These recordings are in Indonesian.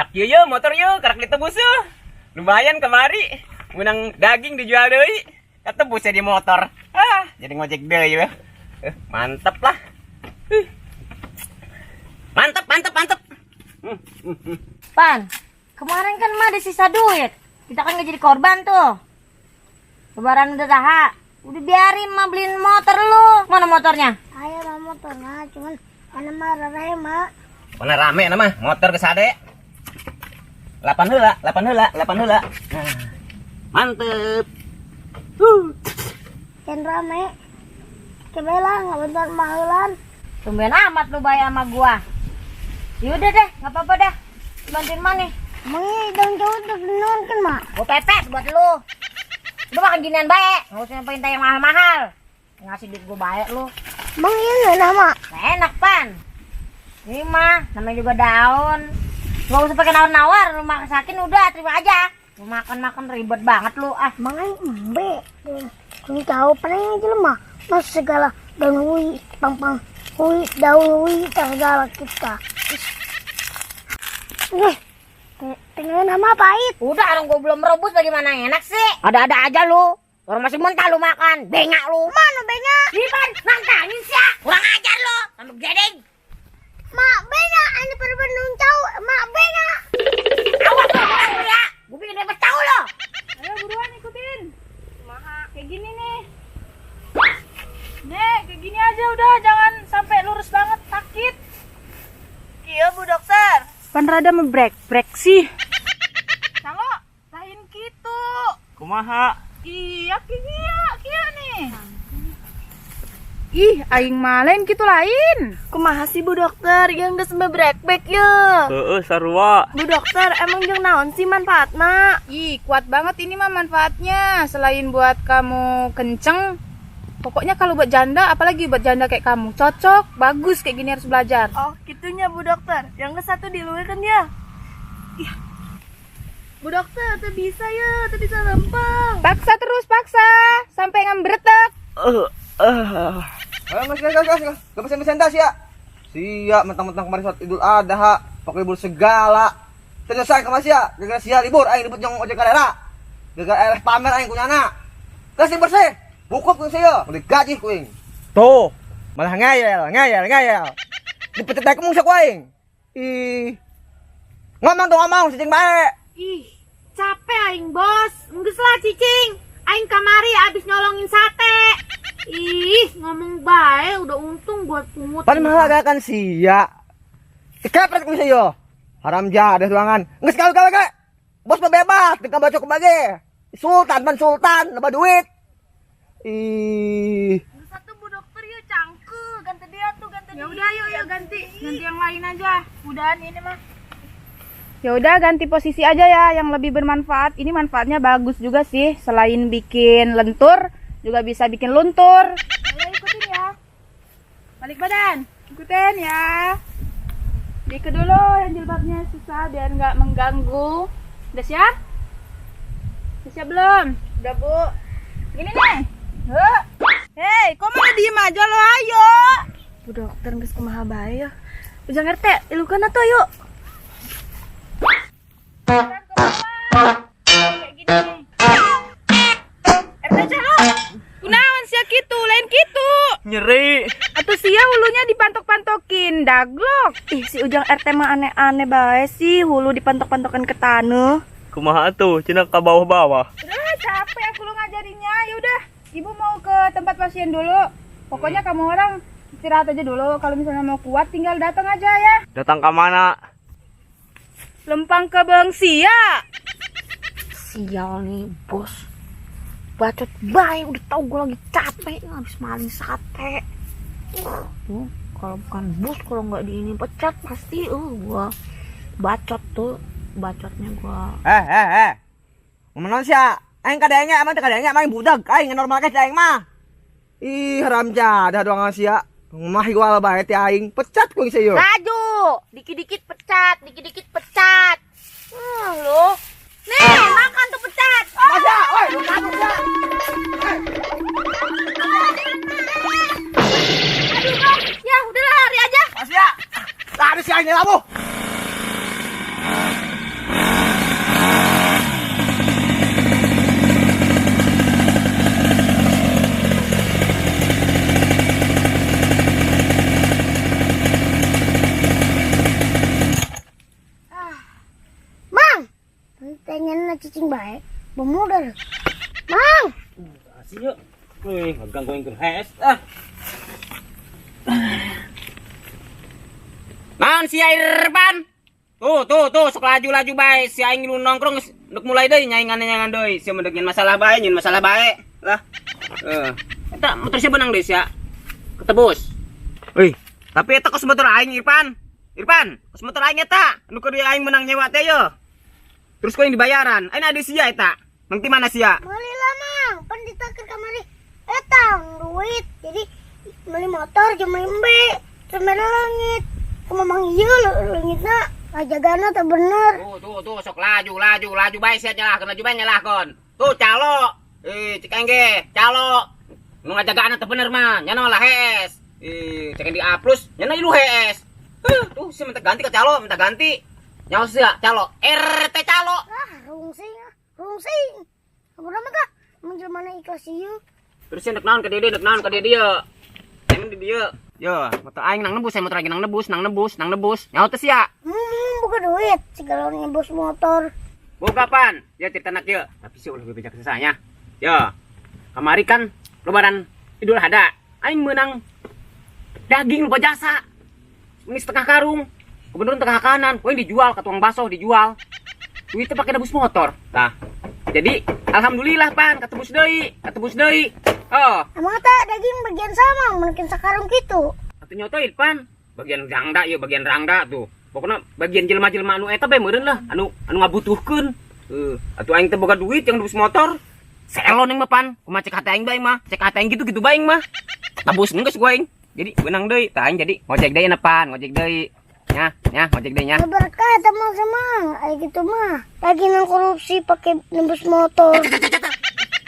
Dak yuk motor yuk, karak ditebus yuk. Lumayan kemari, menang daging dijual deui. Ketebus di motor. Jadi ngojek deui ya. Mantep lah. Mantep. Pan, kemarin kan mah ada sisa duit. Kita kan nggak jadi korban tuh. Lebaran udah taha. Udah biarin mah beliin motor lu. Mana motornya? Ayo lah motornya, cuman mana marah ya mak. Mana rame nama motor kesade. 8 heula. Nah, mantep. Kan rame. Kebelah nggak bentar mahulan. Tumben amat lu bayar sama gua. Yaudah deh, nggak apa-apa dah. Bantuin mana? Emangnya dong cowok tuh beneran kan mak? Gua pepes buat lu. Lu makan ginian baik, nggak usah minta yang mahal-mahal. Ngasih duit gua baik lu. Emang iya nggak nama? Nggak enak Pan. Ini mah namanya juga daun. Nggak usah pakai nawar-nawar. Lu makan sakin udah terima aja. Lu makan ribet banget lu ah. Emangnya embe. Ini tahu paling aja lemah. Mas segala daun hui, pang hui, daun hui, segala kita. Tinggalin nama pahit. Udah orang gua belum merebus bagaimana enak sih. Ada-ada aja lu. Orang masih mentah lu makan. Bengak lu. Mana bengak? Nih Pan, nantangin sih ya. Kurang ajar lu. Tanduk jeding. Mak bengak, ini bener-bener cowok. Mak bengak. Awas lu ya. Gua bikin dia tahu lo. Ayo buruan ikutin. Maha kayak gini nih. Nih, kayak gini aja udah, jangan sampai lurus banget sakit. Iya, Bu Dokter. Pan rada mebrek sih. Calo, lain gitu. Kumaha? Iya, kia nih. Ih, aing mah lain gitu lain. Kumaha sih Bu Dokter, yang geus mebrek ya. Heeh, sarua. Bu Dokter, emang jeung naon sih manfaatna? Ih, kuat banget ini mah manfaatnya. Selain buat kamu kenceng, pokoknya kalau buat janda, apalagi buat janda kayak kamu, cocok, bagus kayak gini harus belajar. Oh, gitunya Bu Dokter. Yang geus satu diluirkeun ya. Ih. Bu Dokter, teu bisa ya, teu bisa lempeng. Paksa terus, paksa. Sampai ngambretek. Gas. Gak pesen das ya. Sia, mentang-mentang kemarin sholat Idul Adha, pakai libur segala. Ternyata ke Mas ya, gara-gara sia libur, aing diput nyong ojek kalera. Gara-gara pamer aing kunyana. Gas bersih. Bukup kuing saya, udah gaji kuing. Tuh, malah ngayal. Dipetet aing mung sak aing. Ih. Ngomong cicing bae. Ih, capek aing, Bos. Geus lah cicing. Aing kamari abis nyolongin sate. Ih, ngomong bae udah untung buat pungut. Pan mahalagakan sia. Kepret kuing saya. Haram jadah ruangan. Geus gawe ge. Bos mah bebas, teu baca ku bage. Sultan, nambah duit. Ih. Satu Bu Dokter yuk cangke, ganti dia tuh, ganti Ya dia. udah, yuk ganti yang lain aja. Udahan ini mah. Ya udah ganti posisi aja ya yang lebih bermanfaat. Ini manfaatnya bagus juga sih. Selain bikin lentur, juga bisa bikin luntur. Ayo ikutin ya. Balik badan. Ikutin ya. Diikat dulu yang jilbabnya susah biar nggak mengganggu. Udah siap? Udah siap belum? Udah Bu. Gini nih. Hei, kok malah diem aja lo, ayo. Bu Dokter geus kumaha bae ya. Ujang RT, ilukeun atuh yuk. Kayak gini nih. RT Calo. Kunaon sia kitu, lain kitu. Nyeri. Atuh sia hulunya dipantok-pantokin, daglok. Ih, si Ujang RT mah aneh-aneh bae sih, hulu dipantok-pantokan ke taneuh. Kumaha tuh, cenah ka bawah-bawah. Udah capek aku lu ngajarinya. Yaudah, ibu mau ke tempat pasien dulu. Pokoknya kamu orang istirahat aja dulu. Kalau misalnya mau kuat tinggal datang aja ya. Datang ke mana? Lempang ke Bengsia. Sial nih bos. Bacot bae, udah tahu gue lagi capek habis maling sate. Kalau bukan bos, kalau nggak di ini pecat pasti gua bacot tuh. Bacotnya gua. Ngomong sia. Aing kadenya emang teu kadenya main budak. Aing normal ke aing mah. Ih, haram jadah doangan sia. Mah igual bae teh aing. Pecat kuing saya. Laju, dikit-dikit pecat. Lo. Nih, makan tuh pecat. Masa, oi, lu kabur ya. Aduh, Bang. Ya, udah lari aja. Mas ya. Lari si aing labuh. Tanya cicing baik, bermodal. Mang, Asih yuk. Wih, megang gue yang hes. Naon si Irfan? Tuh, sok laju bae. Si aing lu nongkrong nuk mulai deui nyaingan deui. Si mendek nyen masalah bae. Lah. Eta motor si benang deui sia. Ketebus. Euy, tapi eta kos motor aing Irfan. Kos motor aing eta. Nu kudu aing menang nyewa teh yo. Terus kau yang dibayaran. Aing ada sia eta. Mang ti mana sia? beli lah mang, pan ditaker kamari. Etang duit, jadi beli motor cuma imbe, cuma langit. Memang iya langitnya ajagana tak bener. Tuh, sok laju bae sia nyalahkeun. Tuh calo. Cek engge, calo. Nu ngajagaana teh bener mah, nyana lah hees. Cek di A+, nyana lu hees. Tuh si minta ganti ke calo, Nyawa sia calo, RT calo. Rungsing. Apa nama kah? Menjelmana ikhlas ieu. Terus ndek naon ka dia. Emang di dia. Yo, motor aing nang nebus, motor aing nang nebus. Nyawa teh sia. Buka duit, segala nebus motor. Boga kapan? Ya cerita nak ye. Tapi sih ulah bijak sesanya. Yo. Kamari kan lebaran Idul Adha. Aing menang daging lupa jasa. Ini setengah karung. Kebenaran tengah kanan. Poin dijual ke tukang bakso dijual. Duitnya pakai nebus motor. Nah. Jadi alhamdulillah pan ketebus deui. Oh. Emang tak daging bagian sama, mungkin sakarung gitu. Atuh nyotoin pan. Bagian rangda tuh. Pokoknya bagian jelema-jelema anu eta bae meureun lah, anu ngabutuhkeun. Atuh aing teh boga duit yang nebus motor. Selon yang mah pan, kumaha cek hate aing bae mah. Cek hate aing gitu bae mah. Tabus geus gua aing. Jadi benang deui, tah aing jadi ngojek deui na pan, ngojek deui. Nya, ngojek deui nya. Berkah teman-teman, ay gitu mah. Lagi nang korupsi pakai nebus motor.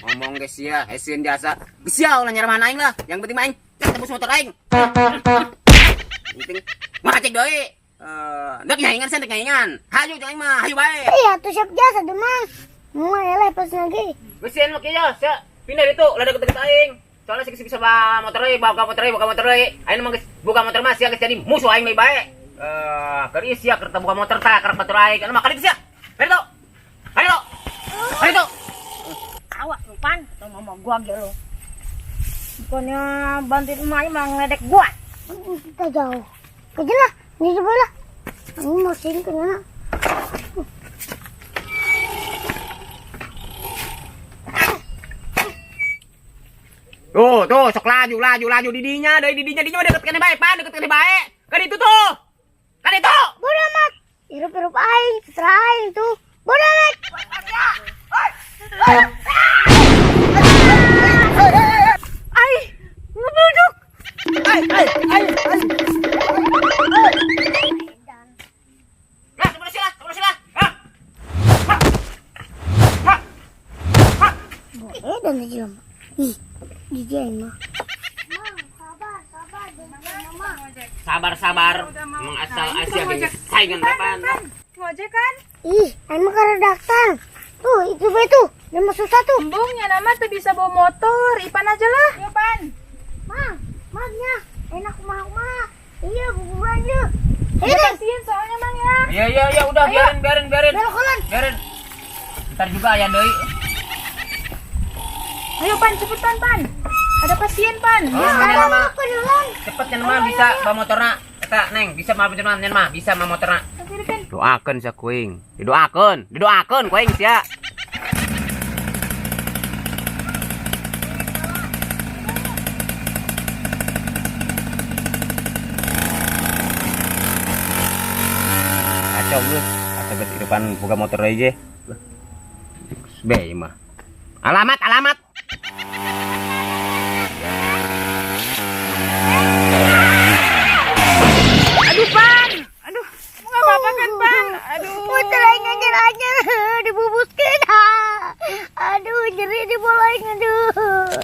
Ngomong geus sia, hesieun jasa. Geus sia ulah nyarman aing lah. Yang penting mah aing tebus motor aing. Penting ngojek deui. Ndek nyaingan. Hayu jeung aing mah, hayu bae. Iya, tuh siap jasa tuh mang. Mau eleh pas lagi. Geus sieun oke ya, sia. Pindah ditu, ulah deket-deket aing. Soalnya sih bisa bawa motor deui. Aing mah geus boga motor mah sia geus jadi musuh aing bae. Keur ieu sia keur buka motor tah, keur motor aing. Anu mah kali sia. Ayo. Awak lu pan, sama gua ge lu. Bukannya bantuin emaknya malah ngeledek gua. Kita jauh. Kerja lah, ini coba lah. Ini mau sini kena. Tuh, sok laju didinya mah deket kene bae, pan deket kene bae. Kan itu tuh. Bodoh amat. Hirup-hirup aing, terserah aing tuh. Bodoh amat. Ngebuduk. Lah, sebelah sila. Dan aja lama. Ih, gigi aing mah. Sabar. Emang asal Asia geus saingan kapan. Ngojek kan? Ih, aing mah kada datang. Tuh, itu be tuh. Dia mah susah tuh. Embungnya nama tuh bisa bawa motor. Ipan aja lah. Yuk pan. Mang, magnya. Enak mah. Iya, buburannya. Ini kasihin soalnya mang ya. Iya, udah biarin. Belokan. Biarin. Ntar juga aya deui. Ayo pan, cepetan pan. Ada pasien pan. Nyen mah. Aku duluan. Cepet nyen mah bisa bawa motorna. Eta Neng, bisa bawa motorna nyen mah, bisa bawa motorna. Doakeun sia kuing. Didoakeun kuing sia. Kacau geus. Asa geus di depan boga motor deui je. Be mah. Alamat. Aduh pan. Aduh, nggak apa-apa kan pan. Aduh. Motor aing aja dibubuskeun. Aduh, nyeri di bola aing aduh.